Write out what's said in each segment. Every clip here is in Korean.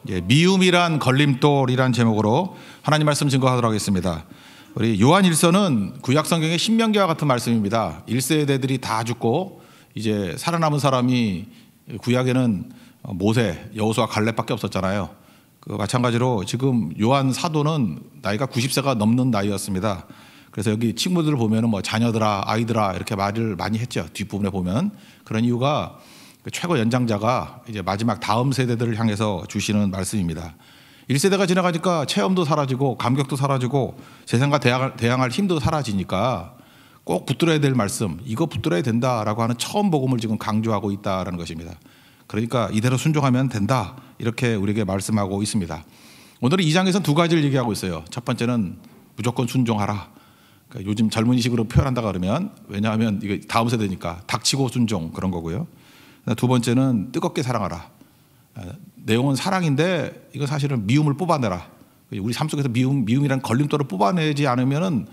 미움이란 걸림돌이란 제목으로 하나님 말씀 증거하도록 하겠습니다. 우리 요한 1서는 구약 성경의 신명기와 같은 말씀입니다. 1세대들이 다 죽고 이제 살아남은 사람이 구약에는 모세, 여호수아, 갈렙밖에 없었잖아요. 마찬가지로 지금 요한 사도는 나이가 90세가 넘는 나이였습니다. 그래서 여기 친구들을 보면은 뭐 자녀들아, 아이들아 이렇게 말을 많이 했죠. 뒷부분에 보면 그런 이유가 최고 연장자가 이제 마지막 다음 세대들을 향해서 주시는 말씀입니다. 1세대가 지나가니까 체험도 사라지고 감격도 사라지고 세상과 대항할 힘도 사라지니까 꼭 붙들어야 될 말씀, 이거 붙들어야 된다라고 하는 처음 복음을 지금 강조하고 있다라는 것입니다. 그러니까 이대로 순종하면 된다 이렇게 우리에게 말씀하고 있습니다. 오늘은 2장에서는 두 가지를 얘기하고 있어요. 첫 번째는 무조건 순종하라. 그러니까 요즘 젊은이식으로 표현한다 그러면, 왜냐하면 이게 다음 세대니까 닥치고 순종 그런 거고요. 두 번째는 뜨겁게 사랑하라. 내용은 사랑인데 이거 사실은 미움을 뽑아내라. 우리 삶 속에서 미움이라는 걸림돌을 뽑아내지 않으면은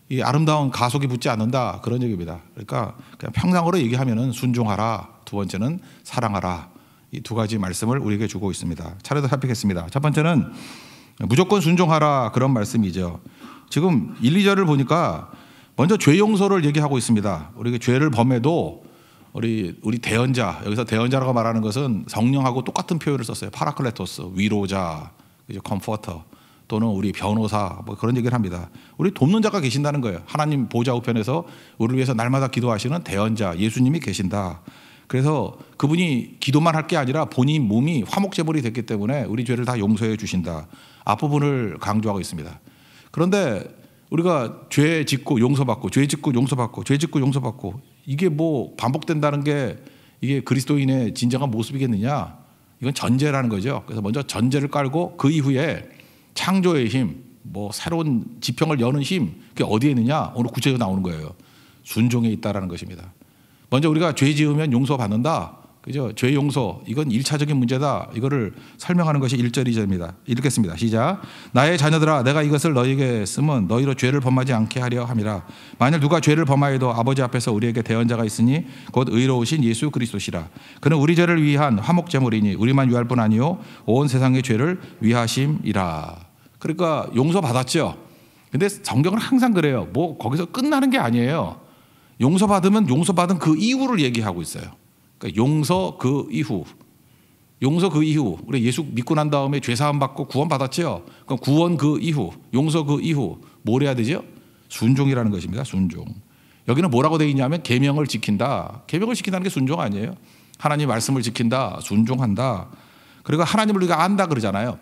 이 아름다운 가속이 붙지 않는다 그런 얘기입니다. 그러니까 그냥 평상으로 얘기하면은 순종하라. 두 번째는 사랑하라. 이 두 가지 말씀을 우리에게 주고 있습니다. 차례로 살피겠습니다. 첫 번째는 무조건 순종하라 그런 말씀이죠. 지금 1, 2절을 보니까 먼저 죄 용서를 얘기하고 있습니다. 우리가 죄를 범해도 우리 대언자, 여기서 대언자라고 말하는 것은 성령하고 똑같은 표현을 썼어요. 파라클레토스, 위로자, 컴포터 또는 우리 변호사 뭐 그런 얘기를 합니다. 우리 돕는 자가 계신다는 거예요. 하나님 보좌 우편에서 우리를 위해서 날마다 기도하시는 대언자 예수님이 계신다. 그래서 그분이 기도만 할 게 아니라 본인 몸이 화목제물이 됐기 때문에 우리 죄를 다 용서해 주신다. 앞부분을 강조하고 있습니다. 그런데 우리가 죄 짓고 용서받고 죄 짓고 용서받고 죄 짓고 용서받고 이게 뭐 반복된다는 게 이게 그리스도인의 진정한 모습이겠느냐? 이건 전제라는 거죠. 그래서 먼저 전제를 깔고 그 이후에 창조의 힘, 뭐 새로운 지평을 여는 힘, 그게 어디에 있느냐? 오늘 구체적으로 나오는 거예요. 순종에 있다라는 것입니다. 먼저 우리가 죄 지으면 용서받는다. 그죠? 죄 용서, 이건 1차적인 문제다. 이거를 설명하는 것이 1절, 2절입니다. 읽겠습니다. 시작. 나의 자녀들아, 내가 이것을 너희에게 쓰면 너희로 죄를 범하지 않게 하려 함이라. 만일 누가 죄를 범하여도 아버지 앞에서 우리에게 대언자가 있으니 곧 의로우신 예수 그리스도시라. 그는 우리 죄를 위한 화목제물이니 우리만 위할 뿐 아니요 온 세상의 죄를 위하심이라. 그러니까 용서받았죠. 근데 성경은 항상 그래요. 뭐 거기서 끝나는 게 아니에요. 용서받으면 용서받은 그 이후를 얘기하고 있어요. 그러니까 용서 그 이후 우리 예수 믿고 난 다음에 죄사함 받고 구원 받았죠. 그럼 구원 그 이후, 용서 그 이후 뭘 해야 되죠? 순종이라는 것입니다. 순종. 여기는 뭐라고 되어 있냐면 계명을 지킨다. 계명을 지킨다는 게 순종 아니에요? 하나님 말씀을 지킨다, 순종한다. 그리고 하나님을 우리가 안다 그러잖아요.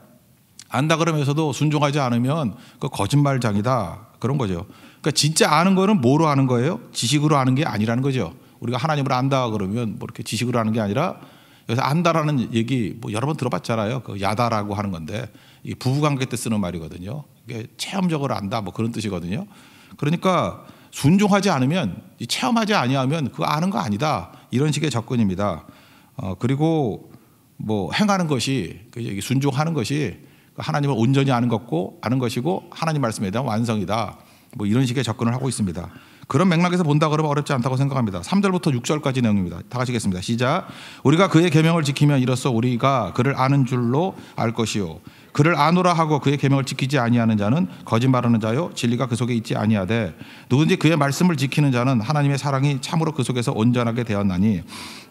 안다 그러면서도 순종하지 않으면 그 거짓말장이다 그런 거죠. 그러니까 진짜 아는 거는 뭐로 아는 거예요? 지식으로 아는 게 아니라는 거죠. 우리가 하나님을 안다 그러면 뭐 이렇게 지식으로 아는 게 아니라, 여기서 안다라는 얘기 뭐 여러 번 들어봤잖아요. 그 야다라고 하는 건데 이 부부관계 때 쓰는 말이거든요. 이게 체험적으로 안다 뭐 그런 뜻이거든요. 그러니까 순종하지 않으면, 체험하지 아니하면 그거 아는 거 아니다 이런 식의 접근입니다. 그리고 뭐 행하는 것이, 순종하는 것이 하나님을 온전히 아는 것이고 하나님 말씀에 대한 완성이다. 뭐 이런 식의 접근을 하고 있습니다. 그런 맥락에서 본다 그러면 어렵지 않다고 생각합니다. 3절부터 6절까지 내용입니다. 다 같이 읽겠습니다. 시작. 우리가 그의 계명을 지키면 이로써 우리가 그를 아는 줄로 알 것이요 그를 아노라 하고 그의 계명을 지키지 아니하는 자는 거짓말하는 자요 진리가 그 속에 있지 아니하되 누구든지 그의 말씀을 지키는 자는 하나님의 사랑이 참으로 그 속에서 온전하게 되었나니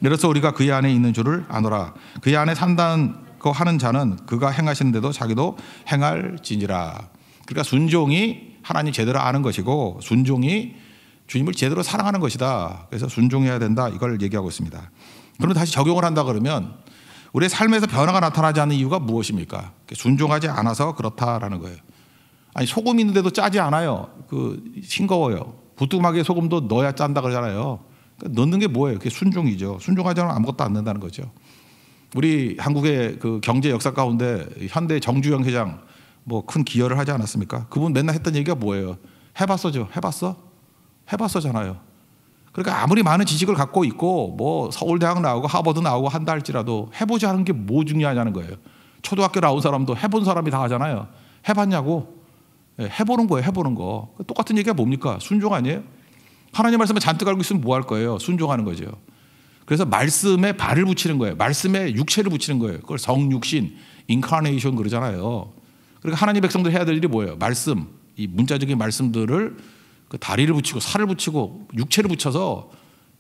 이로써 우리가 그의 안에 있는 줄을 아노라. 그의 안에 산다고 하는 자는 그가 행하시는데도 자기도 행할지니라. 그러니까 순종이 하나님 제대로 아는 것이고 순종이 주님을 제대로 사랑하는 것이다. 그래서 순종해야 된다. 이걸 얘기하고 있습니다. 그런데 다시 적용을 한다 그러면 우리의 삶에서 변화가 나타나지 않는 이유가 무엇입니까? 순종하지 않아서 그렇다라는 거예요. 아니 소금 있는데도 짜지 않아요. 싱거워요. 부뚜막에 소금도 넣어야 짠다 그러잖아요. 그러니까 넣는 게 뭐예요? 그게 순종이죠. 순종하지 않으면 아무것도 안 된다는 거죠. 우리 한국의 그 경제 역사 가운데 현대 정주영 회장 뭐 큰 기여를 하지 않았습니까? 그분 맨날 했던 얘기가 뭐예요? 해봤어죠. 해봤어잖아요. 그러니까 아무리 많은 지식을 갖고 있고 뭐 서울대학 나오고 하버드 나오고 한다 할지라도 해보지 않은 게 뭐 중요하냐는 거예요. 초등학교 나온 사람도 해본 사람이 다 하잖아요. 해봤냐고. 해보는 거예요. 해보는 거. 똑같은 얘기가 뭡니까? 순종 아니에요? 하나님 말씀을 잔뜩 알고 있으면 뭐 할 거예요? 순종하는 거죠. 그래서 말씀에 발을 붙이는 거예요. 말씀에 육체를 붙이는 거예요. 그걸 성육신, 인카네이션 그러잖아요. 그러니까 하나님 백성들 해야 될 일이 뭐예요? 말씀, 이 문자적인 말씀들을 그 다리를 붙이고 살을 붙이고 육체를 붙여서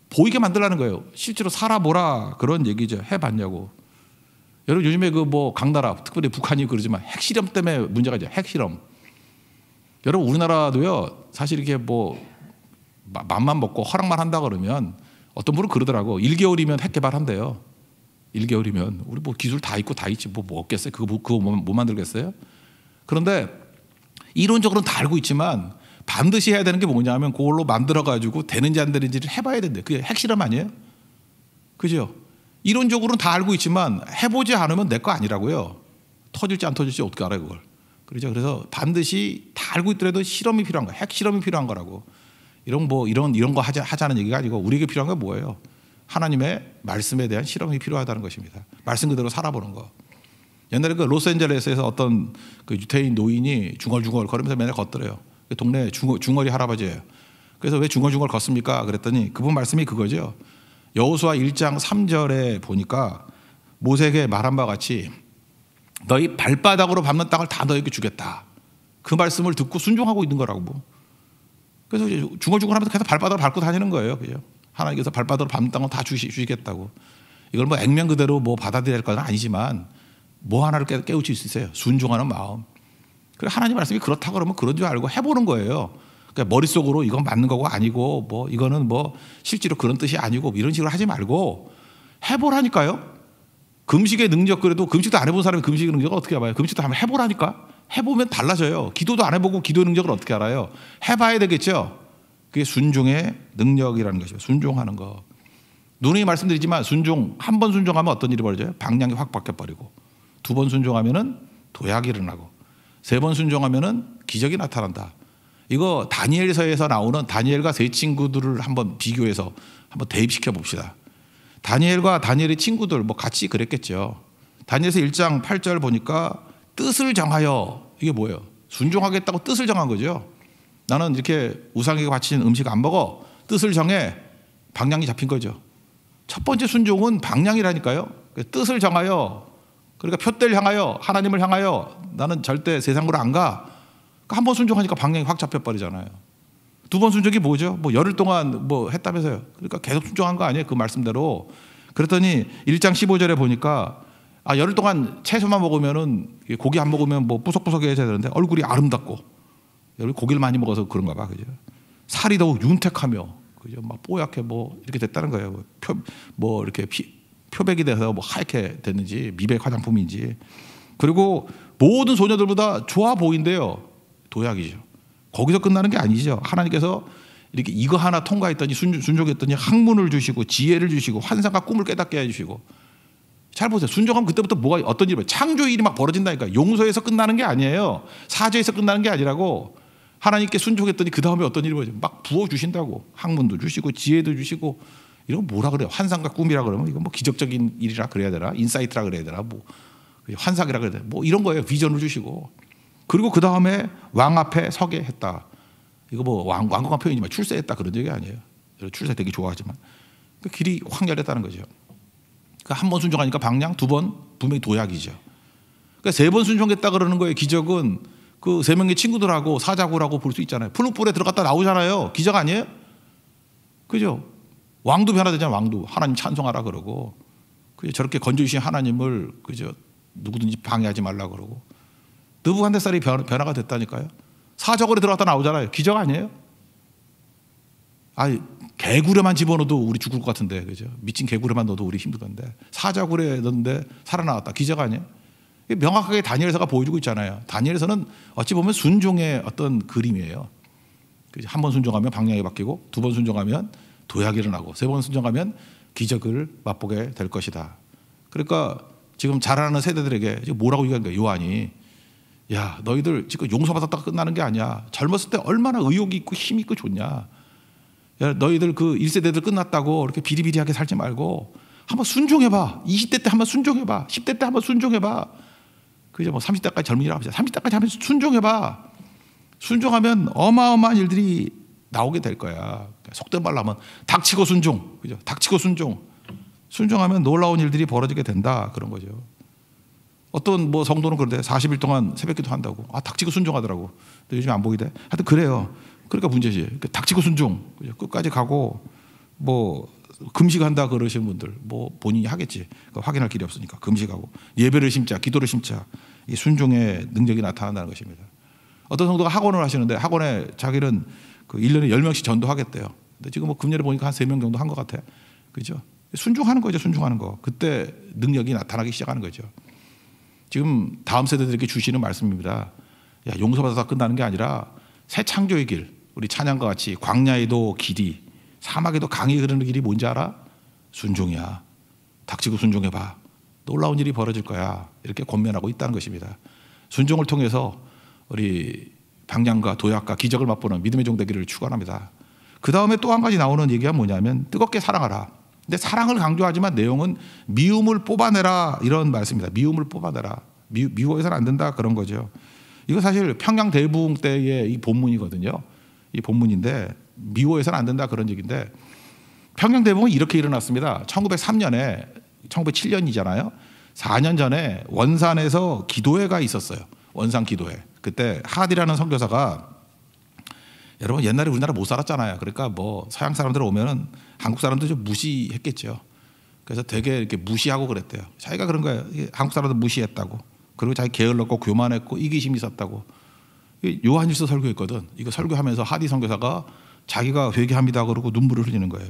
보이게 만들라는 거예요. 실제로 살아보라 그런 얘기죠. 해봤냐고. 여러분 요즘에 그 뭐 각 나라 특별히 북한이 그러지만 핵실험 때문에 문제가 있죠. 핵실험. 여러분 우리나라도요. 사실 이렇게 뭐 맘만 먹고 허락만 한다 그러면 어떤 분은 그러더라고. 1개월이면 핵 개발한대요. 1개월이면 우리 뭐 기술 다 있고 다 있지 뭐 없겠어요. 그거 못 만들겠어요? 그런데 이론적으로는 다 알고 있지만 반드시 해야 되는 게 뭐냐면 그걸로 만들어 가지고 되는지 안 되는지를 해봐야 된대. 그게 핵실험 아니에요? 그죠? 이론적으로는 다 알고 있지만 해보지 않으면 내 거 아니라고요. 터질지 안 터질지 어떻게 알아요 그걸? 그렇죠? 그래서 반드시 다 알고 있더라도 실험이 필요한 거야. 핵실험이 필요한 거라고. 이런 거 하자는 얘기가 아니고 우리에게 필요한 건 뭐예요? 하나님의 말씀에 대한 실험이 필요하다는 것입니다. 말씀 그대로 살아보는 거. 옛날에 그 로스앤젤레스에서 어떤 그 유태인 노인이 중얼중얼 걸으면서 맨날 걷더래요. 그 동네 중얼이 할아버지예요. 그래서 왜 중얼중얼 걷습니까? 그랬더니 그분 말씀이 그거죠. 여호수아 1장 3절에 보니까 모세에게 말한 바와 같이 너희 발바닥으로 밟는 땅을 다 너에게 주겠다. 그 말씀을 듣고 순종하고 있는 거라고. 그래서 중얼중얼하면서 계속 발바닥을 밟고 다니는 거예요. 그죠? 하나님께서 발바닥으로 밟는 땅을 다 주시겠다고. 이걸 뭐 액면 그대로 뭐 받아들일 건 아니지만 뭐 하나를 깨우칠 수 있어요. 순종하는 마음. 그래 하나님 말씀이 그렇다 그러면 그런 줄 알고 해보는 거예요. 그러니까 머릿속으로 이건 맞는 거고 아니고 뭐 이거는 뭐 실제로 그런 뜻이 아니고 이런 식으로 하지 말고 해보라니까요. 금식의 능력 그래도 금식도 안 해본 사람이 금식의 능력을 어떻게 알아요? 금식도 한번 해보라니까. 해보면 달라져요. 기도도 안 해보고 기도의 능력을 어떻게 알아요? 해봐야 되겠죠. 그게 순종의 능력이라는 것이죠. 순종하는 거. 누누이 말씀드리지만 순종 한 번 순종하면 어떤 일이 벌어져요? 방향이 확 바뀌어버리고 2번 순종하면은 도약이 일어나고 3번 순종하면은 기적이 나타난다. 이거 다니엘서에서 나오는 다니엘과 세 친구들을 한번 비교해서 한번 대입시켜 봅시다. 다니엘과 다니엘의 친구들 뭐 같이 그랬겠죠. 다니엘서 1장 8절 보니까 뜻을 정하여 이게 뭐예요? 순종하겠다고 뜻을 정한 거죠. 나는 이렇게 우상에게 바친 음식 안 먹어. 뜻을 정해 방향이 잡힌 거죠. 첫 번째 순종은 방향이라니까요. 뜻을 정하여 그러니까 표대를 향하여 하나님을 향하여 나는 절대 세상으로 안 가. 한 번 순종하니까 방향이 확 잡혀버리잖아요. 2번 순종이 뭐죠? 뭐 열흘 동안 뭐 했다면서요. 그러니까 계속 순종한 거 아니에요? 그 말씀대로. 그랬더니 1장 15절에 보니까 열흘 동안 채소만 먹으면은 고기 안 먹으면 뭐 뿌석뿌석해야 되는데 얼굴이 아름답고 여기 고기를 많이 먹어서 그런가 봐. 그죠? 살이 더욱 윤택하며 그죠? 막 뽀얗게 뭐 이렇게 됐다는 거예요. 뭐 이렇게 표백이 돼서 뭐 하얗게 됐는지 미백 화장품인지. 그리고 모든 소녀들보다 좋아 보인대요. 도약이죠. 거기서 끝나는 게 아니죠. 하나님께서 이렇게 이거 하나 통과했더니 순종했더니 학문을 주시고 지혜를 주시고 환상과 꿈을 깨닫게 해주시고. 잘 보세요. 순종하면 그때부터 뭐가 어떤 일이 창조 일이 막 벌어진다니까. 용서에서 끝나는 게 아니에요. 사죄에서 끝나는 게 아니라고. 하나님께 순종했더니 그 다음에 어떤 일이 벌어져. 막 부어주신다고. 학문도 주시고 지혜도 주시고. 이런 거 뭐라 그래요? 환상과 꿈이라 그러면 이건 뭐 기적적인 일이라 그래야 되나? 인사이트라 그래야 되나? 뭐 환상이라 그래야 되나? 뭐 이런 거예요. 비전을 주시고. 그리고 그 다음에 왕 앞에 서게 했다. 이거 뭐 왕궁한 표현이지만 출세했다 그런 얘기 아니에요. 출세 되게 좋아하지만 그 길이 확 열렸다는 거죠. 한 번 순종하니까 방향, 2번 분명히 도약이죠. 그러니까 3번 순종했다 그러는 거예요. 기적은 그 3명의 친구들하고 사자구라고 볼 수 있잖아요. 푸른 뿔에 들어갔다 나오잖아요. 기적 아니에요? 그죠? 왕도 변화되잖아요. 왕도 하나님 찬송하라 그러고 그죠? 저렇게 건져주신 하나님을 그죠? 누구든지 방해하지 말라 그러고 느부갓네살이 변화가 됐다니까요. 사자굴에 들어갔다 나오잖아요. 기적 아니에요? 개구리만 집어넣어도 우리 죽을 것 같은데, 그죠? 미친 개구리만 넣어도 우리 힘들던데 사자굴에 넣는데 살아나왔다. 기적 아니에요? 명확하게 다니엘서가 보여주고 있잖아요. 다니엘서는 어찌 보면 순종의 어떤 그림이에요. 한 번 순종하면 방향이 바뀌고 2번 순종하면 도약이 일어나고 3번 순종하면 기적을 맛보게 될 것이다. 그러니까 지금 자라나는 세대들에게 지금 뭐라고 얘기하는 거예요? 요한이 야 너희들 지금 용서받았다가 끝나는 게 아니야. 젊었을 때 얼마나 의욕이 있고 힘이 있고 좋냐. 야, 너희들 그 1세대들 끝났다고 이렇게 비리비리하게 살지 말고 한번 순종해봐. 20대 때 한번 순종해봐. 10대 때 한번 순종해봐. 그죠? 뭐 30대까지 젊은이라고 하죠. 30대까지 한번 순종해봐. 순종하면 어마어마한 일들이 나오게 될 거야. 속된 말로 하면 닥치고 순종. 그죠? 닥치고 순종. 순종하면 놀라운 일들이 벌어지게 된다, 그런 거죠. 어떤 뭐 성도는 그런데 40일 동안 새벽기도 한다고. 닥치고 순종하더라고. 근데 요즘에 안 보이대. 하여튼 그래요. 그러니까 문제지. 닥치고 순종. 끝까지 가고 뭐 금식한다 그러시는 분들 뭐 본인이 하겠지. 확인할 길이 없으니까 금식하고 예배를 심자, 기도를 심자. 이 순종의 능력이 나타난다는 것입니다. 어떤 성도가 학원을 하시는데 학원에 자기는 그 1년에 10명씩 전도하겠대요. 근데 지금 뭐 금년에 보니까 한 3명 정도 한 것 같아. 그죠? 순종하는 거죠. 순종하는 거. 그때 능력이 나타나기 시작하는 거죠. 지금 다음 세대들에게 주시는 말씀입니다. 야, 용서받아서 끝나는 게 아니라 새 창조의 길, 우리 찬양과 같이 광야에도 길이, 사막에도 강이 흐르는 길이 뭔지 알아? 순종이야. 닥치고 순종해봐. 놀라운 일이 벌어질 거야. 이렇게 권면하고 있다는 것입니다. 순종을 통해서 우리 방향과 도약과 기적을 맛보는 믿음의 종 되기를 축원합니다. 그 다음에 또 한 가지 나오는 얘기가 뭐냐면 뜨겁게 사랑하라. 근데 사랑을 강조하지만 내용은 미움을 뽑아내라, 이런 말씀입니다. 미움을 뽑아내라. 미워해서는 안 된다, 그런 거죠. 이거 사실 평양 대부흥 때의 이 본문이거든요. 이 본문인데 미워해서는 안 된다, 그런 얘기인데 평양 대부흥은 이렇게 일어났습니다. 1903년에 1907년이잖아요. 4년 전에 원산에서 기도회가 있었어요. 원산 기도회. 그때 하디라는 선교사가, 여러분 옛날에 우리나라 못 살았잖아요. 그러니까 뭐 서양 사람들 오면은 한국 사람들 좀 무시했겠죠. 그래서 되게 이렇게 무시하고 그랬대요. 자기가 그런 거예요. 한국 사람들 무시했다고. 그리고 자기 게을렀고 교만했고 이기심이 있었다고. 요한일서 설교했거든. 이거 설교하면서 하디 선교사가 자기가 회개합니다 그러고 눈물을 흘리는 거예요.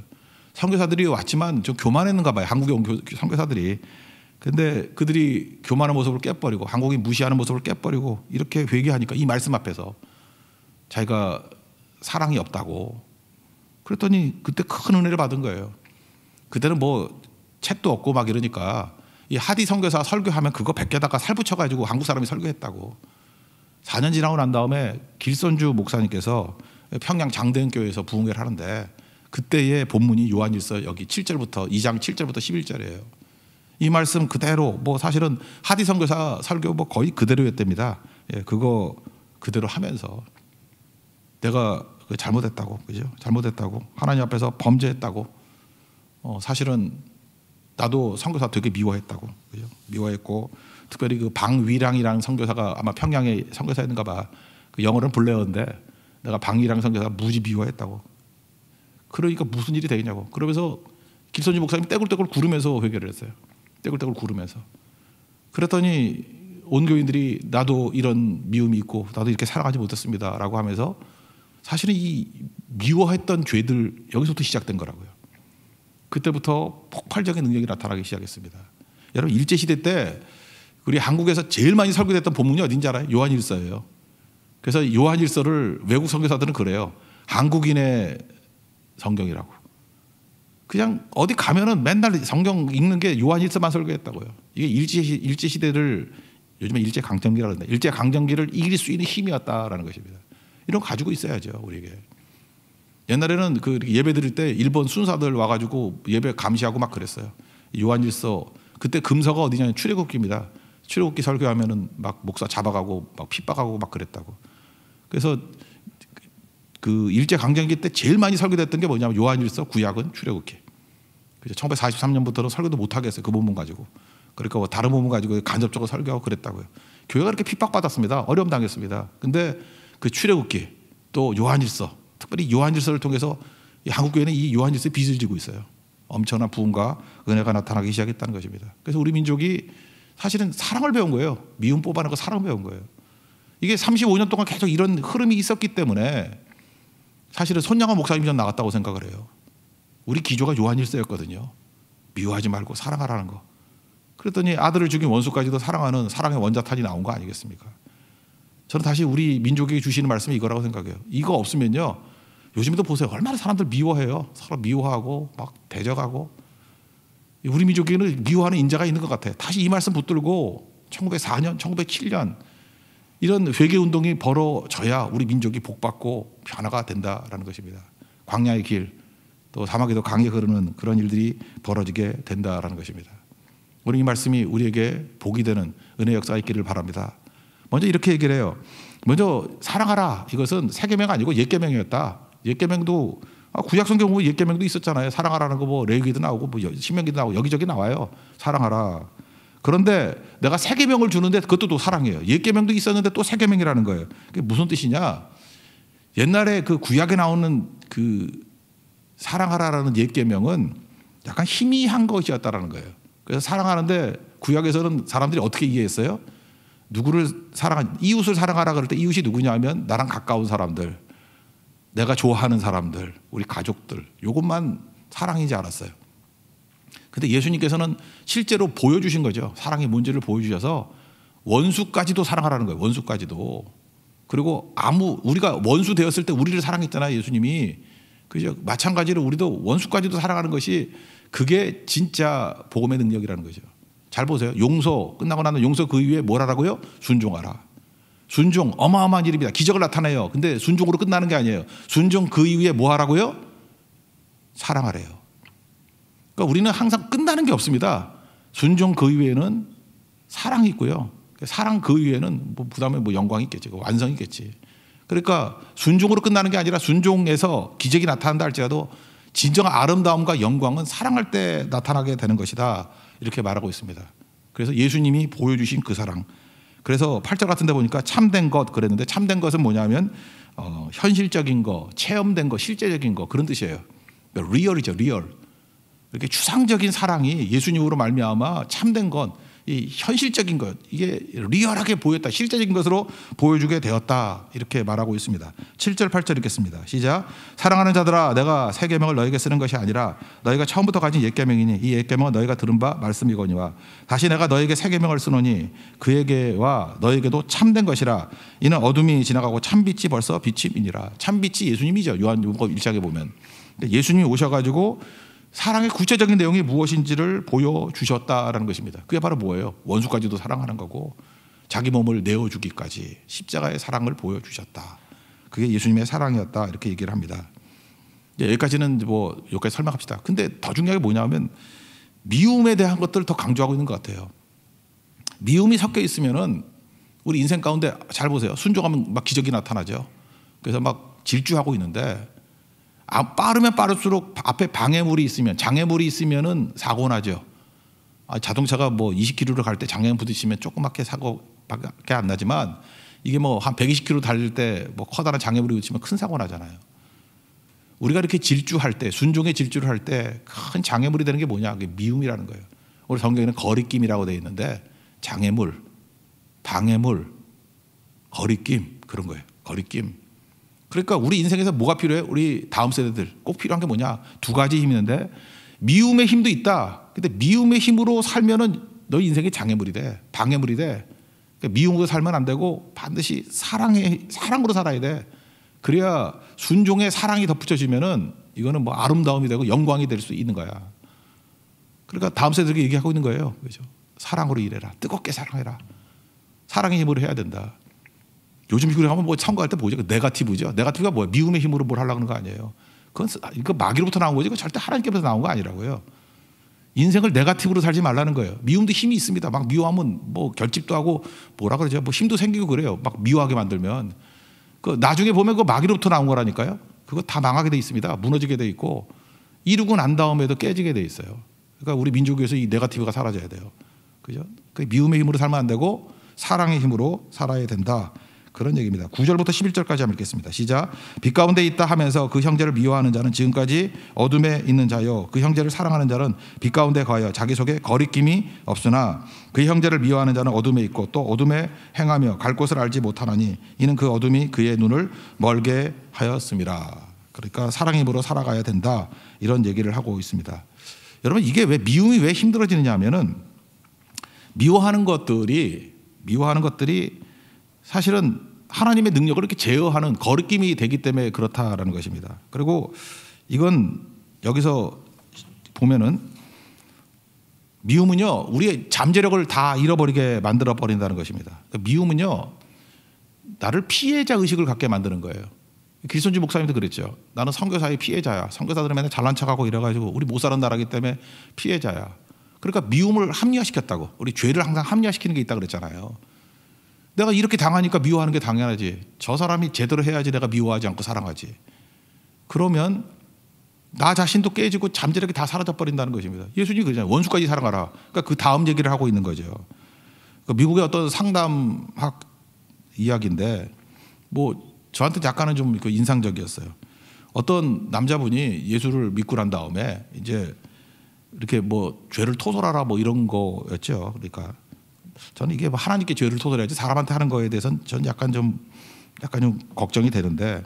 선교사들이 왔지만 좀 교만했는가 봐요. 한국에 온 선교사들이. 근데 그들이 교만한 모습을 깨버리고 한국인 무시하는 모습을 깨버리고 이렇게 회개하니까 이 말씀 앞에서 자기가 사랑이 없다고. 그랬더니 그때 큰 은혜를 받은 거예요. 그때는 뭐 책도 없고 막 이러니까 이 하디 선교사 설교하면 그거 100개다가 살 붙여가지고 한국 사람이 설교했다고. 4년 지나고 난 다음에 길선주 목사님께서 평양 장대은교회에서 부흥회를 하는데 그때의 본문이 요한일서 여기 7절부터 2장 7절부터 11절이에요. 이 말씀 그대로 뭐 사실은 하디 선교사 설교 뭐 거의 그대로였답니다. 예, 그거 그대로 하면서 내가 잘못했다고, 그죠? 잘못했다고, 하나님 앞에서 범죄했다고. 사실은 나도 선교사 되게 미워했다고, 그죠? 미워했고 특별히 그 방위량이라는 선교사가 아마 평양에 선교사였는가 봐. 그 영어로는 블레어인데 내가 방위량 선교사 무지 미워했다고. 그러니까 무슨 일이 되겠냐고. 그러면서 길선주 목사님이 떼굴떼굴 구르면서 회개를 했어요. 떼굴떼굴 구르면서. 그랬더니 온 교인들이 나도 이런 미움이 있고 나도 이렇게 살아가지 못했습니다라고 하면서 사실은 이 미워했던 죄들 여기서부터 시작된 거라고요. 그때부터 폭발적인 능력이 나타나기 시작했습니다. 여러분 일제시대 때 우리 한국에서 제일 많이 설교됐던 본문이 어딘지 알아요? 요한일서예요. 그래서 요한일서를 외국 선교사들은 그래요. 한국인의 성경이라고. 그냥 어디 가면은 맨날 성경 읽는 게 요한일서만 설교했다고요. 이게 일제시대를 요즘에 일제강점기라고 하는데 일제강점기를 이길 수 있는 힘이었다라는 것입니다. 이런 거 가지고 있어야죠, 우리에게. 옛날에는 그 예배 드릴 때 일본 순사들 와가지고 예배 감시하고 막 그랬어요. 요한일서 그때 금서가 어디냐면 출애굽기입니다. 출애굽기 설교하면은 막 목사 잡아가고 막 핍박하고 막 그랬다고. 그래서 그 일제 강점기 때 제일 많이 설교됐던 게 뭐냐면 요한일서, 구약은 출애굽기. 그죠? 1943년부터는 설교도 못 하겠어요. 그 본문 가지고. 그러니까 뭐 다른 본문 가지고 간접적으로 설교하고 그랬다고요. 교회가 그렇게 핍박받았습니다. 어려움 당했습니다. 근데 그 출애굽기 또 요한일서, 특별히 요한일서를 통해서 이 한국교회는 이 요한일서에 빚을 지고 있어요. 엄청난 부흥과 은혜가 나타나기 시작했다는 것입니다. 그래서 우리 민족이 사실은 사랑을 배운 거예요. 미움 뽑아내고 사랑을 배운 거예요. 이게 35년 동안 계속 이런 흐름이 있었기 때문에 사실은 손양원 목사님이 전 나갔다고 생각을 해요. 우리 기조가 요한일서였거든요. 미워하지 말고 사랑하라는 거. 그랬더니 아들을 죽인 원수까지도 사랑하는 사랑의 원자탄이 나온 거 아니겠습니까? 저는 다시 우리 민족에게 주시는 말씀이 이거라고 생각해요. 이거 없으면요, 요즘에도 보세요. 얼마나 사람들 미워해요. 서로 미워하고 막 대적하고. 우리 민족에는 미워하는 인자가 있는 것 같아요. 다시 이 말씀 붙들고 1904년, 1907년 이런 회개운동이 벌어져야 우리 민족이 복받고 변화가 된다라는 것입니다. 광야의 길, 또 사막에도 강이 흐르는 그런 일들이 벌어지게 된다라는 것입니다. 오늘 이 말씀이 우리에게 복이 되는 은혜 역사가 있기를 바랍니다. 먼저 이렇게 얘기를 해요. 먼저 사랑하라. 이것은 새 계명 아니고 옛 계명이었다. 옛 계명도 구약 성경 보면 옛 계명도 있었잖아요. 사랑하라는 거 뭐 레위기도 나오고 뭐 신명기도 나오고 여기저기 나와요. 사랑하라. 그런데 내가 새 계명을 주는데 그것도 또 사랑이에요. 옛 계명도 있었는데 또 새 계명이라는 거예요. 그게 무슨 뜻이냐? 옛날에 그 구약에 나오는 그 사랑하라라는 옛 계명은 약간 희미한 것이었다라는 거예요. 그래서 사랑하는데 구약에서는 사람들이 어떻게 이해했어요? 누구를 이웃을 사랑하라 그럴 때 이웃이 누구냐면 나랑 가까운 사람들, 내가 좋아하는 사람들, 우리 가족들, 이것만 사랑이지 않았어요. 근데 예수님께서는 실제로 보여주신 거죠. 사랑이 뭔지를 보여주셔서 원수까지도 사랑하라는 거예요. 원수까지도. 그리고 우리가 원수 되었을 때 우리를 사랑했잖아요. 예수님이. 그죠? 마찬가지로 우리도 원수까지도 사랑하는 것이 그게 진짜 복음의 능력이라는 거죠. 잘 보세요. 용서 끝나고 나는 용서 그 이후에 뭘 하라고요? 순종하라. 순종 어마어마한 일입니다. 기적을 나타내요. 근데 순종으로 끝나는 게 아니에요. 순종 그 이후에 뭐 하라고요? 사랑하래요. 그러니까 우리는 항상 끝나는 게 없습니다. 순종 그 이후에는 사랑이 있고요. 사랑 그 이후에는 뭐 그다음에 뭐 영광이 있겠지. 완성이 있겠지. 그러니까 순종으로 끝나는 게 아니라 순종에서 기적이 나타난다 할지라도 진정한 아름다움과 영광은 사랑할 때 나타나게 되는 것이다. 이렇게 말하고 있습니다. 그래서 예수님이 보여주신 그 사랑. 그래서 8절 같은 데 보니까 참된 것 그랬는데 참된 것은 뭐냐면 현실적인 거, 체험된 거, 실제적인 거 그런 뜻이에요. 그러니까 리얼이죠. 리얼. 이렇게 추상적인 사랑이 예수님으로 말미암아 참된 것, 이 현실적인 것, 이게 리얼하게 보였다. 실제적인 것으로 보여주게 되었다. 이렇게 말하고 있습니다. 7절, 8절 읽겠습니다. 시작. 사랑하는 자들아, 내가 새 계명을 너에게 쓰는 것이 아니라 너희가 처음부터 가진 옛 계명이니 이 옛 계명은 너희가 들은 바 말씀이거니와 다시 내가 너에게 새 계명을 쓰노니 그에게와 너에게도 참된 것이라. 이는 어둠이 지나가고 참빛이 벌써 비침이니라. 참빛이 예수님이죠. 요한복음 1장에 보면 예수님이 오셔가지고 사랑의 구체적인 내용이 무엇인지를 보여주셨다라는 것입니다. 그게 바로 뭐예요? 원수까지도 사랑하는 거고 자기 몸을 내어주기까지 십자가의 사랑을 보여주셨다. 그게 예수님의 사랑이었다. 이렇게 얘기를 합니다. 여기까지는 뭐 여기까지 설명합시다. 근데 더 중요한 게 뭐냐면 미움에 대한 것들을 더 강조하고 있는 것 같아요. 미움이 섞여 있으면은 우리 인생 가운데 잘 보세요. 순종하면 막 기적이 나타나죠. 그래서 막 질주하고 있는데 빠르면 빠를수록 앞에 방해물이 있으면 장애물이 있으면은 사고 나죠. 자동차가 뭐 20km를 갈 때 장애물 부딪히면 조그맣게 사고밖에 안 나지만 이게 뭐 한 120km 달릴 때 뭐 커다란 장애물이 부딪히면 큰 사고 나잖아요. 우리가 이렇게 질주할 때 순종의 질주를 할 때 큰 장애물이 되는 게 뭐냐? 그게 미움이라는 거예요. 우리 성경에는 거리낌이라고 되어 있는데 장애물, 방해물, 거리낌 그런 거예요. 거리낌. 그러니까 우리 인생에서 뭐가 필요해? 우리 다음 세대들 꼭 필요한 게 뭐냐? 두 가지 힘이 있는데 미움의 힘도 있다. 근데 미움의 힘으로 살면은 너 인생이 장애물이 돼. 방해물이 돼. 그러니까 미움으로 살면 안 되고 반드시 사랑으로 살아야 돼. 그래야 순종에 사랑이 덧붙여지면은 이거는 뭐 아름다움이 되고 영광이 될 수 있는 거야. 그러니까 다음 세대들에게 얘기하고 있는 거예요. 그죠? 사랑으로 일해라. 뜨겁게 사랑해라. 사랑의 힘으로 해야 된다. 요즘 우리가 하면 뭐 선거할 때 뭐죠? 네거티브죠. 네거티브가 뭐예요? 미움의 힘으로 뭘 하려고 하는 거 아니에요. 그건 마귀로부터 나온 거지. 그건 절대 하나님께서 나온 거 아니라고요. 인생을 네거티브로 살지 말라는 거예요. 미움도 힘이 있습니다. 막 미워하면 뭐 결집도 하고 뭐라 그러죠? 뭐 힘도 생기고 그래요. 막 미워하게 만들면 그 나중에 보면 그 마귀로부터 나온 거라니까요. 그거 다 망하게 돼 있습니다. 무너지게 돼 있고 이루고 난 다음에도 깨지게 돼 있어요. 그러니까 우리 민족에서 이 네거티브가 사라져야 돼요. 그죠? 그 미움의 힘으로 살면 안 되고 사랑의 힘으로 살아야 된다. 그런 얘기입니다. 9절부터 11절까지 한번 읽겠습니다. 시작. 빛 가운데 있다 하면서 그 형제를 미워하는 자는 지금까지 어둠에 있는 자요 그 형제를 사랑하는 자는 빛 가운데 거하여 자기 속에 거리낌이 없으나 그 형제를 미워하는 자는 어둠에 있고 또 어둠에 행하며 갈 곳을 알지 못하나니 이는 그 어둠이 그의 눈을 멀게 하였음이라. 그러니까 사랑의 힘으로 살아가야 된다. 이런 얘기를 하고 있습니다. 여러분 이게 왜 미움이 왜 힘들어지느냐 하면은 미워하는 것들이 사실은 하나님의 능력을 이렇게 제어하는 거리낌이 되기 때문에 그렇다라는 것입니다. 그리고 이건 여기서 보면은 미움은요 우리의 잠재력을 다 잃어버리게 만들어 버린다는 것입니다. 미움은요 나를 피해자 의식을 갖게 만드는 거예요. 기선지 목사님도 그랬죠. 나는 선교사의 피해자야. 선교사들은 맨날 잘난 척하고 이래가지고 우리 못 사는 나라기 때문에 피해자야. 그러니까 미움을 합리화시켰다고. 우리 죄를 항상 합리화시키는 게 있다 그랬잖아요. 내가 이렇게 당하니까 미워하는 게 당연하지. 저 사람이 제대로 해야지 내가 미워하지 않고 사랑하지. 그러면 나 자신도 깨지고 잠재력이 다 사라져 버린다는 것입니다. 예수님이 그러잖아요. 원수까지 사랑하라. 그러니까 그 다음 얘기를 하고 있는 거죠. 미국의 어떤 상담학 이야기인데 뭐 저한테 약간은 좀 인상적이었어요. 어떤 남자분이 예수를 믿고 난 다음에 이제 이렇게 뭐 죄를 토설하라 뭐 이런 거였죠. 그러니까 저는 이게 뭐 하나님께 죄를 토설해야지 사람한테 하는 거에 대해서는 저는 약간 좀 걱정이 되는데,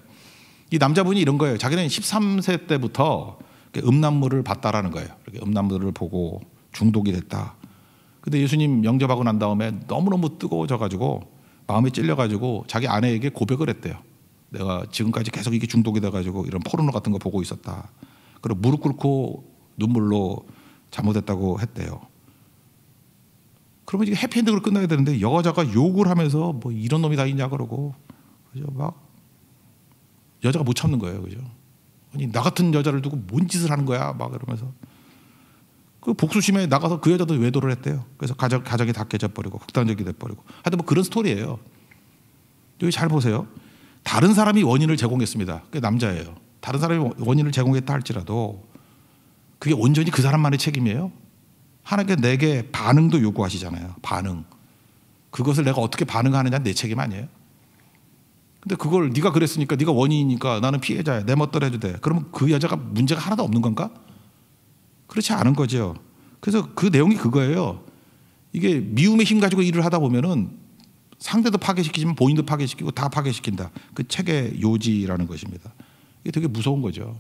이 남자분이 이런 거예요. 자기는 13세 때부터 음란물을 봤다라는 거예요. 이렇게 음란물을 보고 중독이 됐다. 근데 예수님 영접하고 난 다음에 너무너무 뜨거워져가지고 마음이 찔려가지고 자기 아내에게 고백을 했대요. 내가 지금까지 계속 이게 중독이 돼가지고 이런 포르노 같은 거 보고 있었다. 그리고 무릎 꿇고 눈물로 잘못했다고 했대요. 그러면 이게 해피엔딩으로 끝나야 되는데 여자가 욕을 하면서 뭐 이런 놈이 다 있냐 그러고, 그죠? 막 여자가 못 참는 거예요, 그죠? 아니 나 같은 여자를 두고 뭔 짓을 하는 거야, 막 이러면서 그 복수심에 나가서 그 여자도 외도를 했대요. 그래서 가정이 다 깨져버리고 극단적이 돼버리고. 하여튼 뭐 그런 스토리예요. 여기 잘 보세요. 다른 사람이 원인을 제공했습니다. 그게 남자예요. 다른 사람이 원인을 제공했다 할지라도 그게 온전히 그 사람만의 책임이에요. 하나님께 내게 반응도 요구하시잖아요. 반응. 그것을 내가 어떻게 반응하느냐 내 책임 아니에요. 근데 그걸 네가 그랬으니까, 네가 원인이니까 나는 피해자야, 내 멋대로 해도 돼. 그러면 그 여자가 문제가 하나도 없는 건가? 그렇지 않은 거죠. 그래서 그 내용이 그거예요. 이게 미움의 힘 가지고 일을 하다 보면은 상대도 파괴시키지만 본인도 파괴시키고 다 파괴시킨다. 그 책의 요지라는 것입니다. 이게 되게 무서운 거죠.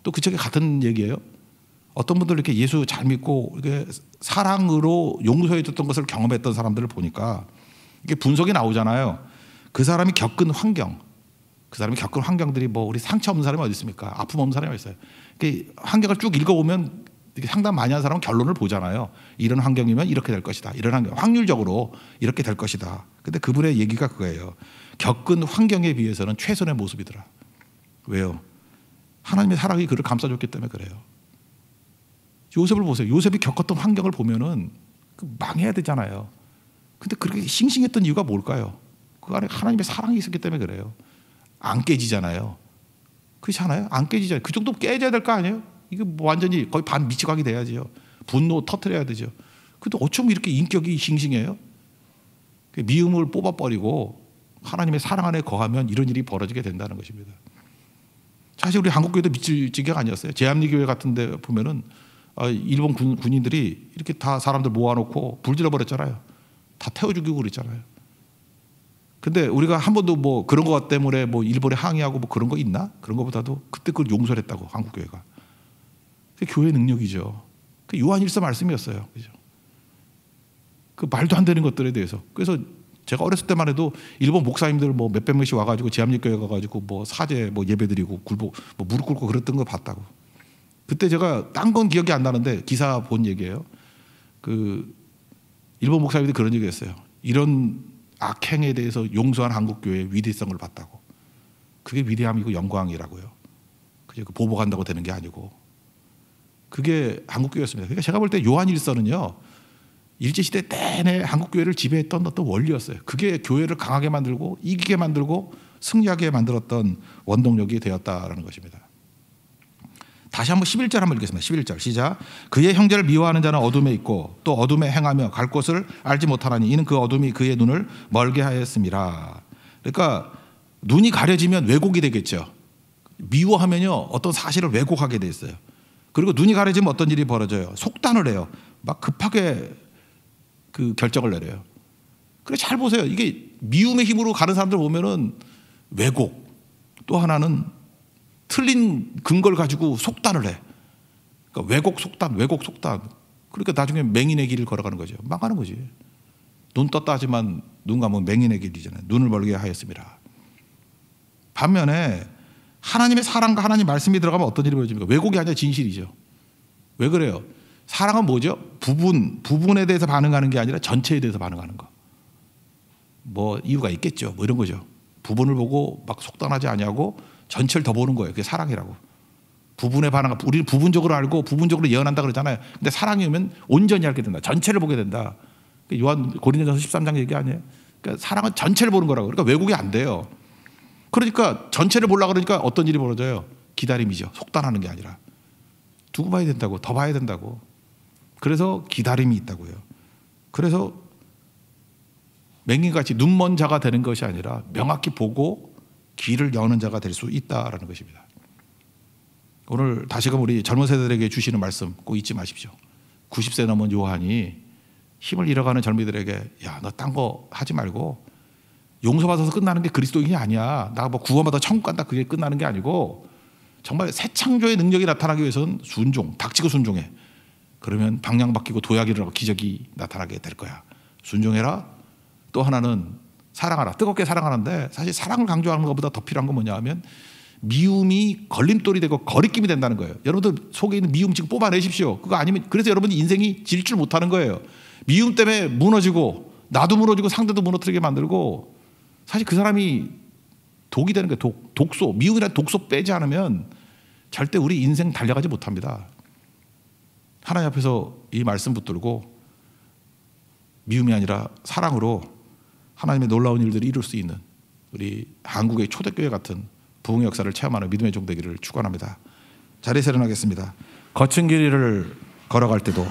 또 그 책에 같은 얘기예요. 어떤 분들 이렇게 예수 잘 믿고 이렇게 사랑으로 용서해 줬던 것을 경험했던 사람들을 보니까 이게 분석이 나오잖아요. 그 사람이 겪은 환경, 그 사람이 겪은 환경들이 뭐 우리 상처 없는 사람이 어디 있습니까? 아픔 없는 사람이 있어요. 환경을 쭉 읽어보면 상담 많이 한 사람은 결론을 보잖아요. 이런 환경이면 이렇게 될 것이다. 이런 환경, 확률적으로 이렇게 될 것이다. 근데 그분의 얘기가 그거예요. 겪은 환경에 비해서는 최선의 모습이더라. 왜요? 하나님의 사랑이 그를 감싸줬기 때문에 그래요. 요셉을 보세요. 요셉이 겪었던 환경을 보면은 망해야 되잖아요. 근데 그렇게 싱싱했던 이유가 뭘까요? 그 안에 하나님의 사랑이 있었기 때문에 그래요. 안 깨지잖아요. 그렇지 않아요? 안 깨지잖아요. 그 정도 깨져야 될 거 아니에요? 이게 뭐 완전히 거의 반 미치광이 돼야지요. 분노 터트려야 되죠. 근데 어쩜 이렇게 인격이 싱싱해요? 미움을 뽑아버리고 하나님의 사랑 안에 거하면 이런 일이 벌어지게 된다는 것입니다. 사실 우리 한국교회도 미칠 지경 아니었어요. 제암리교회 같은 데 보면은 일본 군인들이 이렇게 다 사람들 모아놓고 불질러 버렸잖아요. 다 태워 죽이고 그랬잖아요. 근데 우리가 한 번도 뭐 그런 것 때문에 뭐 일본에 항의하고 뭐 그런 거 있나? 그런 것보다도 그때 그걸 용서를 했다고, 한국교회가. 그게 교회의 능력이죠. 그 요한일서 말씀이었어요. 그죠? 그 말도 안 되는 것들에 대해서. 그래서 제가 어렸을 때만 해도 일본 목사님들 뭐 몇백 명씩 와가지고 제암리교회 가가지고 뭐 사제 뭐 예배드리고 굴복 뭐 무릎 꿇고 그랬던 거 봤다고. 그때 제가 딴 건 기억이 안 나는데 기사 본 얘기예요. 그 일본 목사님들이 그런 얘기했어요. 이런 악행에 대해서 용서한 한국교회의 위대성을 봤다고. 그게 위대함이고 영광이라고요. 그게 보복한다고 되는 게 아니고. 그게 한국교회였습니다. 그러니까 제가 볼 때 요한일서는요, 일제시대 내내 한국교회를 지배했던 어떤 원리였어요. 그게 교회를 강하게 만들고 이기게 만들고 승리하게 만들었던 원동력이 되었다라는 것입니다. 다시 한번 11절 한번 읽겠습니다. 11절 시작. 그의 형제를 미워하는 자는 어둠에 있고 또 어둠에 행하며 갈 곳을 알지 못하나니 이는 그 어둠이 그의 눈을 멀게 하였음이라. 그러니까 눈이 가려지면 왜곡이 되겠죠. 미워하면요 어떤 사실을 왜곡하게 돼 있어요. 그리고 눈이 가려지면 어떤 일이 벌어져요. 속단을 해요. 막 급하게 그 결정을 내려요. 그래 잘 보세요. 이게 미움의 힘으로 가는 사람들 보면은 왜곡, 또 하나는 틀린 근거를 가지고 속단을 해. 그러니까 왜곡 속단. 그러니까 나중에 맹인의 길을 걸어가는 거죠. 망하는 거지. 눈 떴다 하지만 눈 감으면 맹인의 길이잖아요. 눈을 멀게 하였습니다. 반면에 하나님의 사랑과 하나님 말씀이 들어가면 어떤 일이 벌어집니까? 왜곡이 아니라 진실이죠. 왜 그래요? 사랑은 뭐죠? 부분에 대해서 반응하는 게 아니라 전체에 대해서 반응하는 거. 뭐 이유가 있겠죠. 뭐 이런 거죠. 부분을 보고 막 속단하지 아니하고 전체를 더 보는 거예요. 그게 사랑이라고. 부분에 반응, 우리는 부분적으로 알고 부분적으로 예언한다 그러잖아요. 근데 사랑이면 온전히 알게 된다. 전체를 보게 된다. 요한 고린도전서 13장 얘기 아니에요? 그러니까 사랑은 전체를 보는 거라고. 그러니까 왜곡이 안 돼요. 그러니까 전체를 보려고 그러니까 어떤 일이 벌어져요? 기다림이죠. 속단하는 게 아니라 두고 봐야 된다고, 더 봐야 된다고. 그래서 기다림이 있다고요. 그래서 맹인같이 눈먼 자가 되는 것이 아니라 명확히 보고 귀를 여는 자가 될 수 있다라는 것입니다. 오늘 다시금 우리 젊은 세대들에게 주시는 말씀 꼭 잊지 마십시오. 90세 넘은 요한이 힘을 잃어가는 젊이들에게 야, 너 딴 거 하지 말고 용서받아서 끝나는 게 그리스도인이 아니야. 나 뭐 구원받아 천국 간다 그게 끝나는 게 아니고 정말 새 창조의 능력이 나타나기 위해서는 순종, 닥치고 순종해. 그러면 방향 바뀌고 도약이 일어나고 기적이 나타나게 될 거야. 순종해라. 또 하나는 사랑하라. 뜨겁게 사랑하는데 사실 사랑을 강조하는 것보다 더 필요한 건 뭐냐 하면 미움이 걸림돌이 되고 거리낌이 된다는 거예요. 여러분들 속에 있는 미움 지금 뽑아내십시오. 그거 아니면 그래서 여러분이 인생이 질 줄 못하는 거예요. 미움 때문에 무너지고 나도 무너지고 상대도 무너뜨리게 만들고 사실 그 사람이 독이 되는 거예요. 독소. 미움이라는 독소 빼지 않으면 절대 우리 인생 달려가지 못합니다. 하나님 앞에서 이 말씀 붙들고 미움이 아니라 사랑으로 하나님의 놀라운 일들을 이룰 수 있는 우리 한국의 초대교회 같은 부흥의 역사를 체험하는 믿음의 종 되기를 축원합니다. 자리에서 일어나겠습니다. 거친 길을 걸어갈 때도